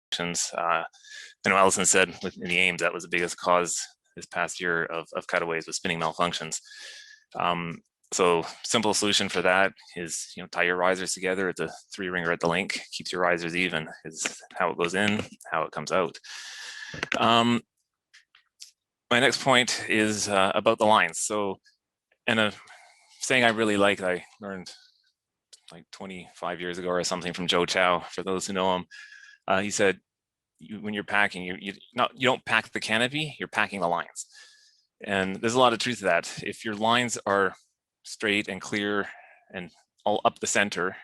malfunctions. I know Allison said in the AIMS that was the biggest cause this past year of cutaways with spinning malfunctions. So simple solution for that is, tie your risers together. It's a 3-ringer at the link, keeps your risers even, is how it goes in, how it comes out. My next point is about the lines. So, and a saying I really like, I learned like 25 years ago or something from Joe Chow, for those who know him. He said, when you're packing, you don't pack the canopy, you're packing the lines. And there's a lot of truth to that. If your lines are straight and clear and all up the center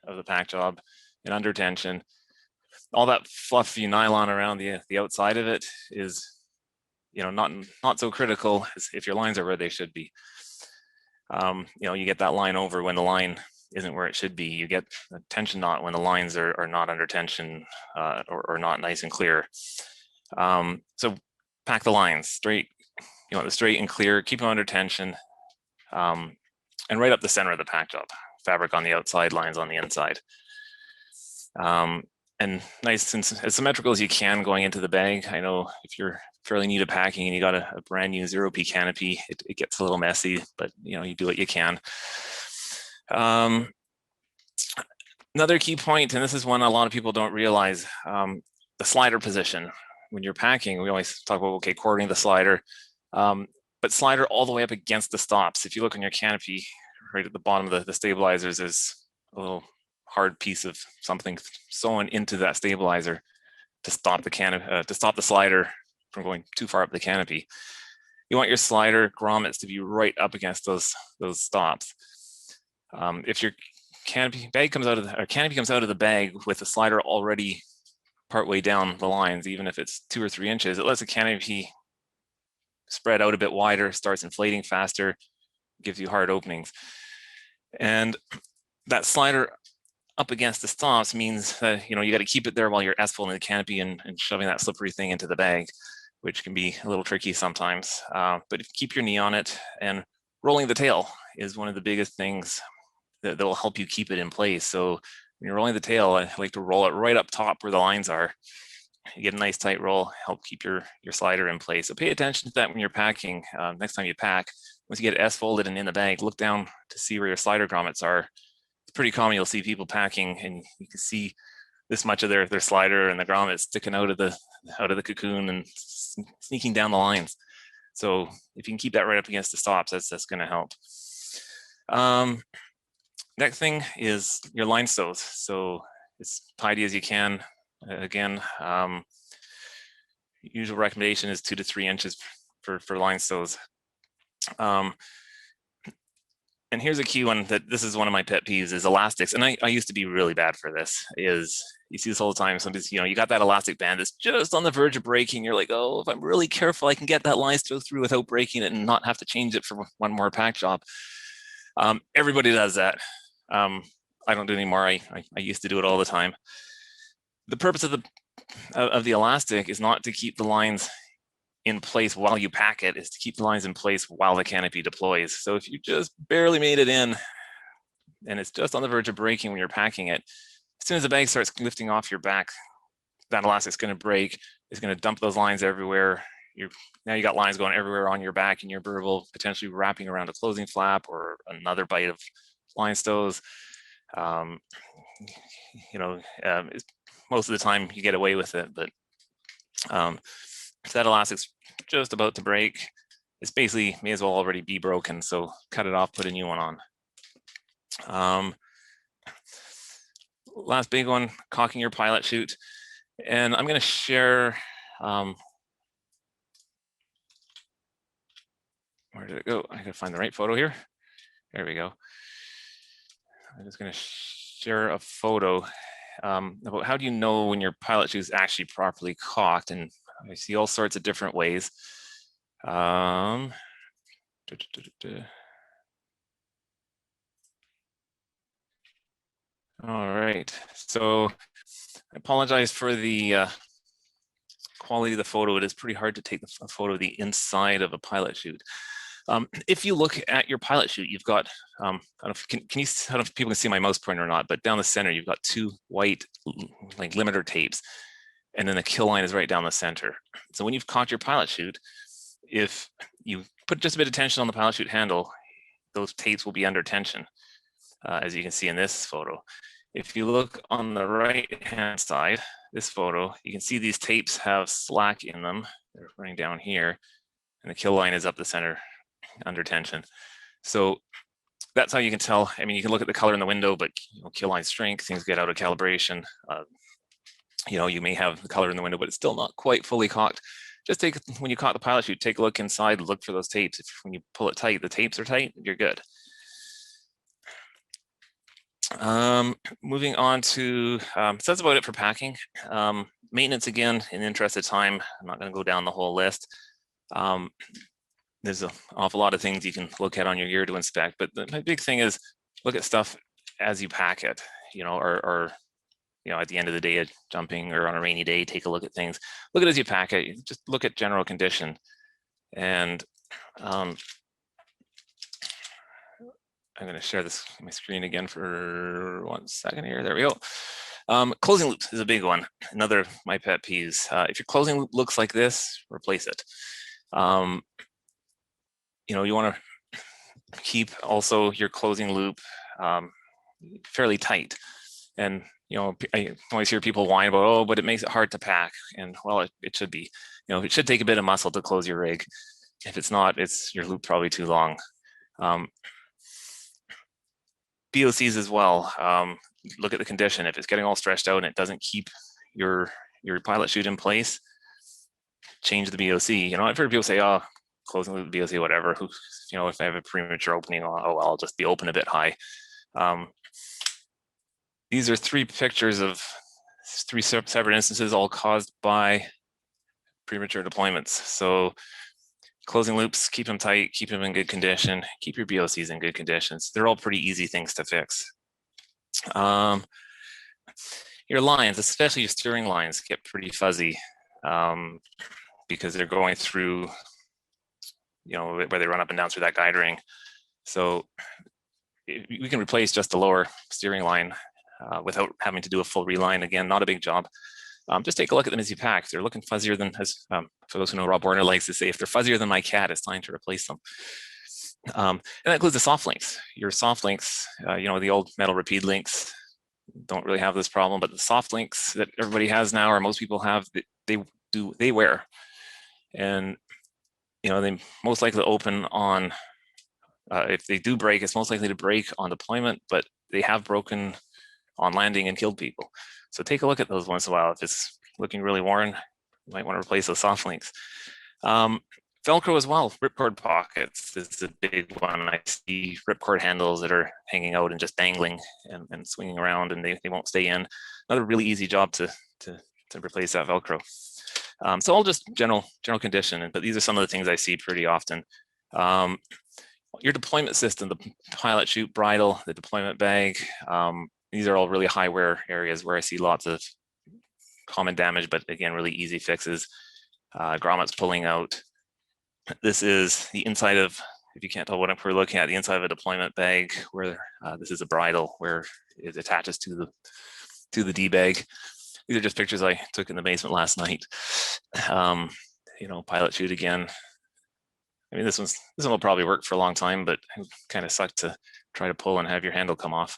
of the pack job and under tension, all that fluffy nylon around the outside of it is, not so critical as if your lines are where they should be. You get that line over when the line isn't where it should be. You get a tension knot when the lines are not under tension or not nice and clear. So pack the lines straight, the straight and clear, keep them under tension, and right up the center of the pack job. Fabric on the outside, lines on the inside. And nice and as symmetrical as you can going into the bag. I know if you're fairly new to packing and you got a brand new 0P canopy, it gets a little messy, but you do what you can. Another key point, and this is one a lot of people don't realize, the slider position. When you're packing, we always talk about, okay, quartering the slider, but slider all the way up against the stops. If you look on your canopy, right at the bottom of the stabilizers, there's a little hard piece of something sewn into that stabilizer to stop the to stop the slider from going too far up the canopy. You want your slider grommets to be right up against those stops. If your canopy comes out of the bag with the slider already partway down the lines, even if it's 2 or 3 inches, it lets the canopy spread out a bit wider, starts inflating faster, gives you hard openings. And that slider up against the stops means that you got to keep it there while you're S-folding the canopy and shoving that slippery thing into the bag, which can be a little tricky sometimes. But keep your knee on it, and rolling the tail is one of the biggest things that will help you keep it in place. So when you're rolling the tail, I like to roll it right up top where the lines are. You get a nice tight roll, help keep your slider in place. So pay attention to that when you're packing. Next time you pack, once you get it S-folded and in the bag, look down to see where your slider grommets are. It's pretty common, you'll see people packing and you can see this much of their slider and the grommet sticking out of the cocoon and sneaking down the lines. So if you can keep that right up against the stops, that's going to help. Next thing is your line stows. So as tidy as you can. Again, usual recommendation is 2 to 3 inches for line stows. And here's a key one that this is one of my pet peeves is elastics. And I used to be really bad for this. Is you see this all the time. Somebody's, you got that elastic band that's just on the verge of breaking. You're like, oh, if I'm really careful, I can get that line stow through without breaking it and not have to change it for one more pack job. Everybody does that. I don't do it anymore. I used to do it all the time. The purpose of the elastic is not to keep the lines in place while you pack it, is to keep the lines in place while the canopy deploys. So if you just barely made it in and it's just on the verge of breaking when you're packing it, as soon as the bag starts lifting off your back, that elastic's going to break. It's going to dump those lines everywhere. Now you got lines going everywhere on your back and your burble, potentially wrapping around a closing flap or another bite of line stows. Most of the time you get away with it, but if that elastic's just about to break, it's basically may as well already be broken. So cut it off, put a new one on. Last big one, caulking your pilot chute. And I'm going to share, where did it go? I got to find the right photo here. There we go. I'm just going to share a photo about how do you know when your pilot chute is actually properly caulked. And I see all sorts of different ways. All right, so I apologize for the quality of the photo. It is pretty hard to take a photo of the inside of a pilot chute. If you look at your pilot chute, you've got, I don't know if people can see my mouse pointer or not, but down the center, you've got 2 white like limiter tapes. and then the kill line is right down the center. So when you've cocked your pilot chute, if you put just a bit of tension on the pilot chute handle, those tapes will be under tension, as you can see in this photo. If you look on the right-hand side, this photo, you can see these tapes have slack in them. They're running down here, and the kill line is up the center under tension. So that's how you can tell. I mean, you can look at the color in the window, but kill line strength, things get out of calibration. You may have the color in the window, but it's still not quite fully cocked. Just when you cock the pilot chute, take a look inside, look for those tapes. If when you pull it tight, the tapes are tight, you're good. Moving on to, so that's about it for packing. Maintenance, again, in the interest of time, I'm not going to go down the whole list. There's an awful lot of things you can look at on your gear to inspect, but my big thing is look at stuff as you pack it, or at the end of the day, jumping or on a rainy day, take a look at things. Look at it as you pack it. Just look at general condition. And I'm going to share my screen again for 1 second here. There we go. Closing loops is a big one. Another of my pet peeves. If your closing loop looks like this, replace it. You want to keep also your closing loop fairly tight. And I always hear people whine about, oh, but it makes it hard to pack. And well, it should be. It should take a bit of muscle to close your rig. If it's not, it's your loop probably too long. BOCs as well. Look at the condition. If it's getting all stretched out and it doesn't keep your pilot chute in place, change the BOC. I've heard people say, oh, closing loop BOC, whatever. If I have a premature opening, I'll just be open a bit high. These are 3 pictures of 3 separate instances, all caused by premature deployments. So closing loops, keep them tight, keep them in good condition, keep your BOCs in good conditions. They're all pretty easy things to fix. Your lines, especially your steering lines, get pretty fuzzy because they're going through, where they run up and down through that guide ring. So we can replace just the lower steering line without having to do a full reline. Again, not a big job. Just take a look at them as you pack. If they're looking fuzzier than, for those who know, Rob Warner likes to say, if they're fuzzier than my cat, it's time to replace them. And that includes the soft links. Your soft links, the old metal repeat links don't really have this problem, but the soft links that everybody has now, or most people have, they wear. And, they most likely open on, if they do break, it's most likely to break on deployment, but they have broken on landing and killed people. So take a look at those once in a while. If it's looking really worn, you might want to replace those soft links. Velcro as well, ripcord pockets is a big one. I see ripcord handles that are hanging out and just dangling and swinging around, and they won't stay in. Another really easy job to replace that Velcro. So all just general condition, but these are some of the things I see pretty often. Your deployment system, the pilot chute, bridle, the deployment bag, these are all really high wear areas where I see lots of common damage, but again, really easy fixes. Grommets pulling out. This is the inside of, if you can't tell what we're looking at, the inside of a deployment bag where this is a bridle where it attaches to the D bag. These are just pictures I took in the basement last night. Pilot chute again. I mean, this one will probably work for a long time, but it kind of sucked to try to pull and have your handle come off.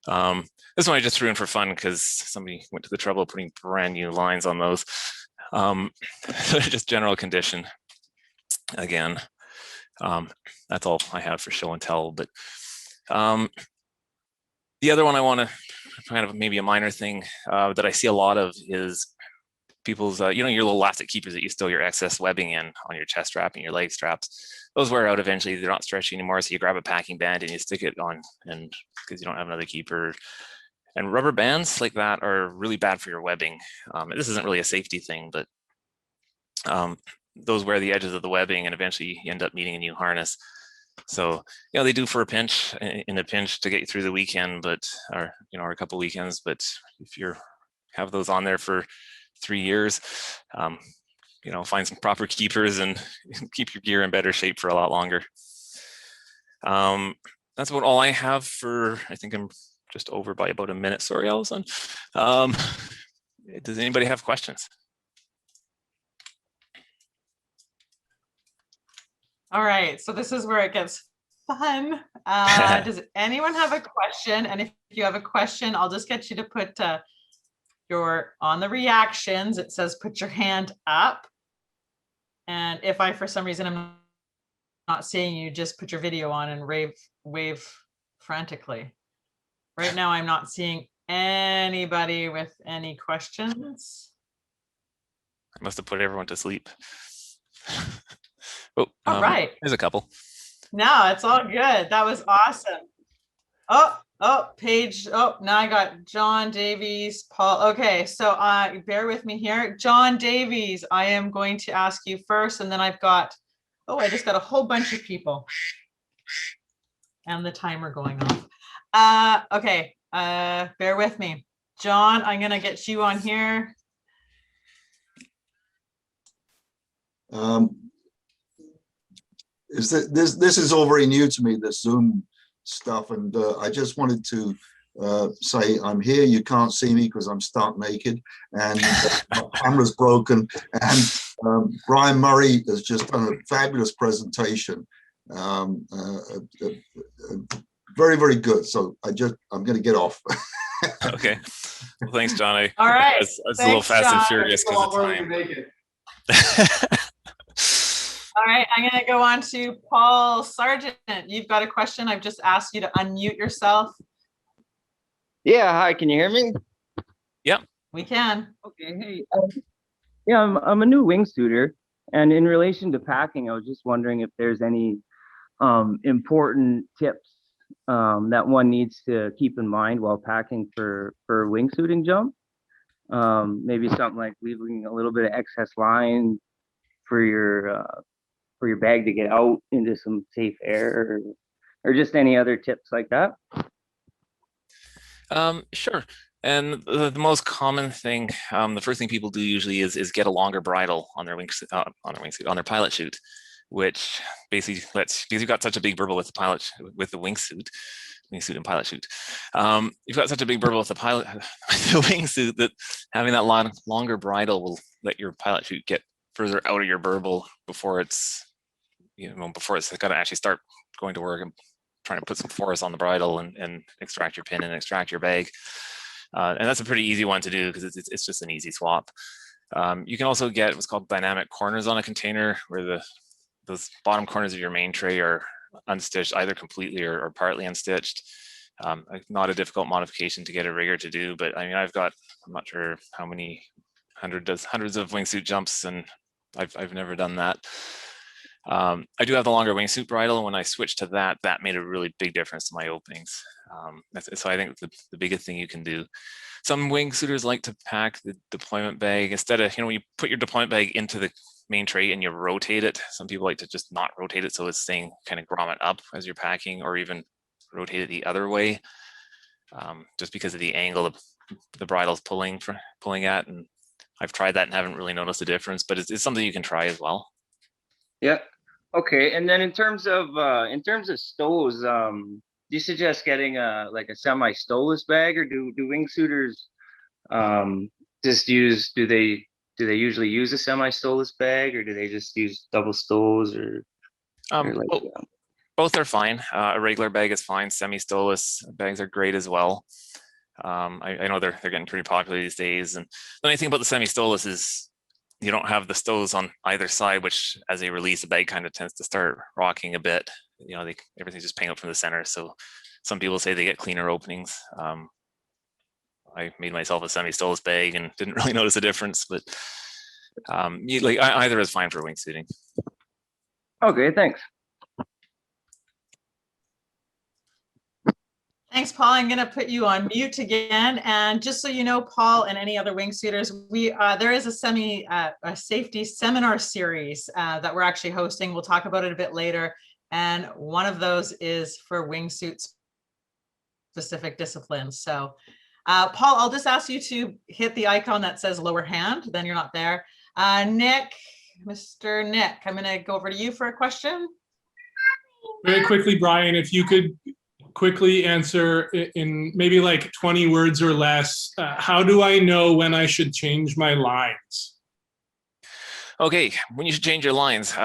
This one I just threw in for fun because somebody went to the trouble of putting brand new lines on those. Just general condition. Again, that's all I have for show and tell. But the other one I want to kind of maybe a minor thing that I see a lot of is people's, your little elastic keepers that you stow your excess webbing in on your chest strap and your leg straps. Those wear out eventually. They're not stretchy anymore. So you grab a packing band and you stick it on, and because you don't have another keeper. And rubber bands like that are really bad for your webbing. This isn't really a safety thing, but those wear the edges of the webbing and eventually you end up needing a new harness. So, they do for a pinch, in a pinch to get you through the weekend, or a couple weekends. But if you have those on there for 3 years, find some proper keepers and keep your gear in better shape for a lot longer. That's about all I have for, I think I'm just over by about a minute. Sorry, Allison. does anybody have questions? All right, so this is where it gets fun. Does anyone have a question? And if you have a question, I'll just get you to put on the reactions. It says put your hand up. And if I, for some reason, I'm not seeing you, just put your video on and wave frantically. Right now, I'm not seeing anybody with any questions. I must have put everyone to sleep. Oh, all right. There's a couple. No, it's all good. That was awesome. Paige. Oh, now I got John Davies, Paul. Okay, so bear with me here. John Davies, I am going to ask you first, and then I've got, I just got a whole bunch of people. And the timer going off. Okay, bear with me. John, I'm gonna get you on here. This is all very new to me, this Zoom stuff, and I just wanted to say I'm here. You can't see me because I'm stark naked, and my camera's broken. And Brian Murray has just done a fabulous presentation, very, very good. So I'm going to get off. Okay. Well, thanks, John. All right. It's a little fast and furious because of time. All right, I'm going to go on to Paul Sargent. You've got a question. I've just asked you to unmute yourself. Yeah, hi, can you hear me? Yep. We can. Okay, hey. Yeah, I'm a new wingsuiter, and in relation to packing, I was just wondering if there's any important tips that one needs to keep in mind while packing for wingsuiting jump. Maybe something like leaving a little bit of excess line for your bag to get out into some safe air, or just any other tips like that? Sure. And the most common thing, the first thing people do usually is get a longer bridle on their on their pilot chute, which basically because you've got such a big burble with the wingsuit and pilot chute. You've got such a big burble with the wingsuit that having that longer bridle will let your pilot chute get further out of your burble before it's got to actually start going to work and trying to put some force on the bridle and extract your pin and extract your bag. And that's a pretty easy one to do because it's just an easy swap. You can also get what's called dynamic corners on a container, where those bottom corners of your main tray are unstitched, either completely or partly unstitched. Not a difficult modification to get a rigger to do, but I mean, I'm not sure how many hundreds of wingsuit jumps, and I've never done that. I do have the longer wingsuit bridle, and when I switched to that made a really big difference to my openings. So I think the biggest thing you can do. Some wingsuiters like to pack the deployment bag instead of, when you put your deployment bag into the main tray and you rotate it. Some people like to just not rotate it, so it's staying kind of grommet up as you're packing, or even rotate it the other way, just because of the angle the bridle's pulling at. And I've tried that and haven't really noticed a difference, but it's something you can try as well. Yeah. Okay. And then in terms of stows, do you suggest getting like a semi-stowless bag, or do wingsuiters just do they usually use a semi-stowless bag, or do they just use double stows, or like, both are fine. A regular bag is fine. Semi-stowless bags are great as well. I know they're getting pretty popular these days. And the nice thing about the semi-stowless is you don't have the stows on either side, which as they release, the bag kind of tends to start rocking a bit. Everything's just paying up from the center. So some people say they get cleaner openings. I made myself a semi-stowless bag and didn't really notice a difference, but either is fine for wingsuiting. Okay, thanks. Thanks, Paul. I'm going to put you on mute again. And just so you know, Paul and any other wingsuiters, there is a safety seminar series that we're actually hosting. We'll talk about it a bit later. And one of those is for wingsuit specific disciplines. So Paul, I'll just ask you to hit the icon that says lower hand, then you're not there. Nick, Mr. Nick, I'm going to go over to you for a question. Very quickly, Brian, if you could quickly answer in maybe like 20 words or less, how do I know when I should change my lines? Okay, when you should change your lines.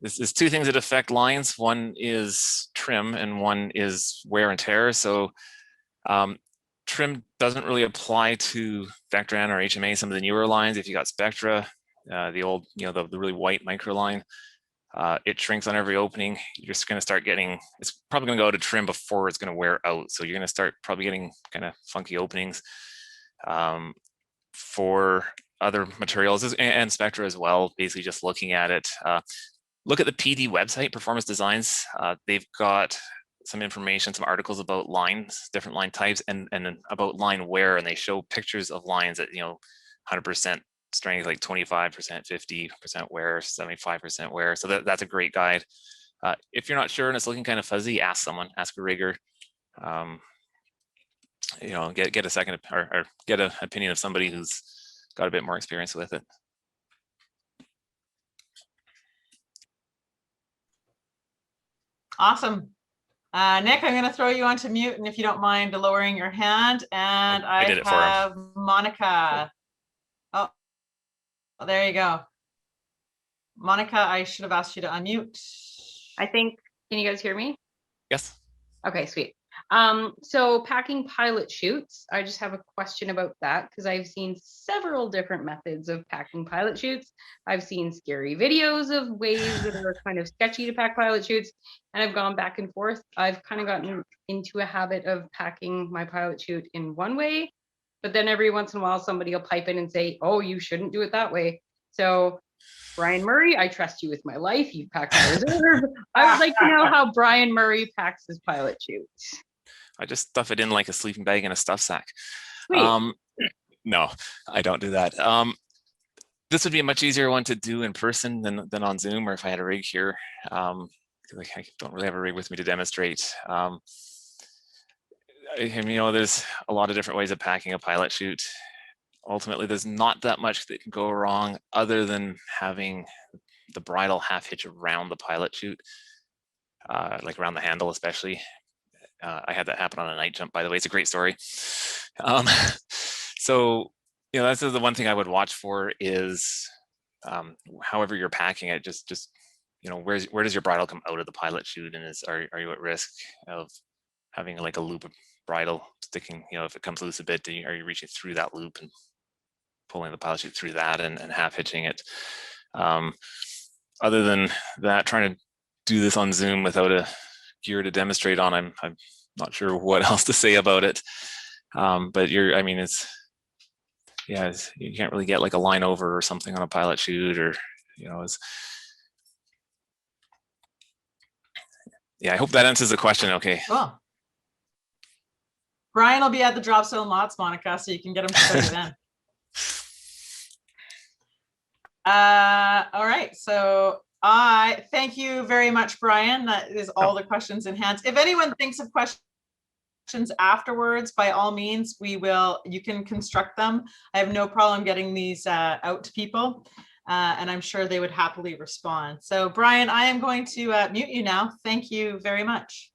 There's two things that affect lines. One is trim and one is wear and tear. So trim doesn't really apply to Vectran or HMA, some of the newer lines. If you got Spectra, the old, the really white micro line, it shrinks on every opening. You're just going to start getting, it's probably going to go to trim before it's going to wear out. So you're going to start probably getting kind of funky openings. For other materials and Spectra as well, basically just looking at it. Look at the PD website, Performance Designs. They've got some information, some articles about lines, different line types, and about line wear, and they show pictures of lines at 100% strength, like 25%, 50% wear, 75% wear. So that's a great guide. If you're not sure and it's looking kind of fuzzy, ask someone, ask a rigger. Get a second or get an opinion of somebody who's got a bit more experience with it. Awesome. Nick, I'm going to throw you onto mute, and if you don't mind lowering your hand, and I did it for him. have Monica. Oh, there you go. Monica, I should have asked you to unmute. I think, can you guys hear me? Yes. Okay, sweet. So packing pilot chutes, I just have a question about that because I've seen several different methods of packing pilot chutes. I've seen scary videos of ways that are kind of sketchy to pack pilot chutes, and I've gone back and forth. I've kind of gotten into a habit of packing my pilot chute in one way, but then every once in a while somebody will pipe in and say, oh, you shouldn't do it that way. So Brian Murray, I trust you with my life. You pack my reserve. I would like to know how Brian Murray packs his pilot chutes. I just stuff it in like a sleeping bag in a stuff sack. Sweet. No, I don't do that. This would be a much easier one to do in person than on Zoom, or if I had a rig here. I don't really have a rig with me to demonstrate. There's a lot of different ways of packing a pilot chute. Ultimately, there's not that much that can go wrong other than having the bridle half hitch around the pilot chute, like around the handle especially. I had that happen on a night jump, by the way. It's a great story. So, that's the one thing I would watch for is, however you're packing it, just where does your bridle come out of the pilot chute, and are you at risk of having like a loop of bridle sticking? If it comes loose a bit, are you reaching through that loop and pulling the pilot chute through that and half hitching it? Other than that, trying to do this on Zoom without a gear to demonstrate on, I'm not sure what else to say about it. But you can't really get like a line over or something on a pilot chute, or I hope that answers the question. Okay. Cool. Brian will be at the drop zone lots, Monica, so you can get him to show you then. All right, so I thank you very much, Brian. That is all the questions in hand. If anyone thinks of questions afterwards, by all means, you can construct them. I have no problem getting these out to people, and I'm sure they would happily respond. So Brian, I am going to mute you now. Thank you very much.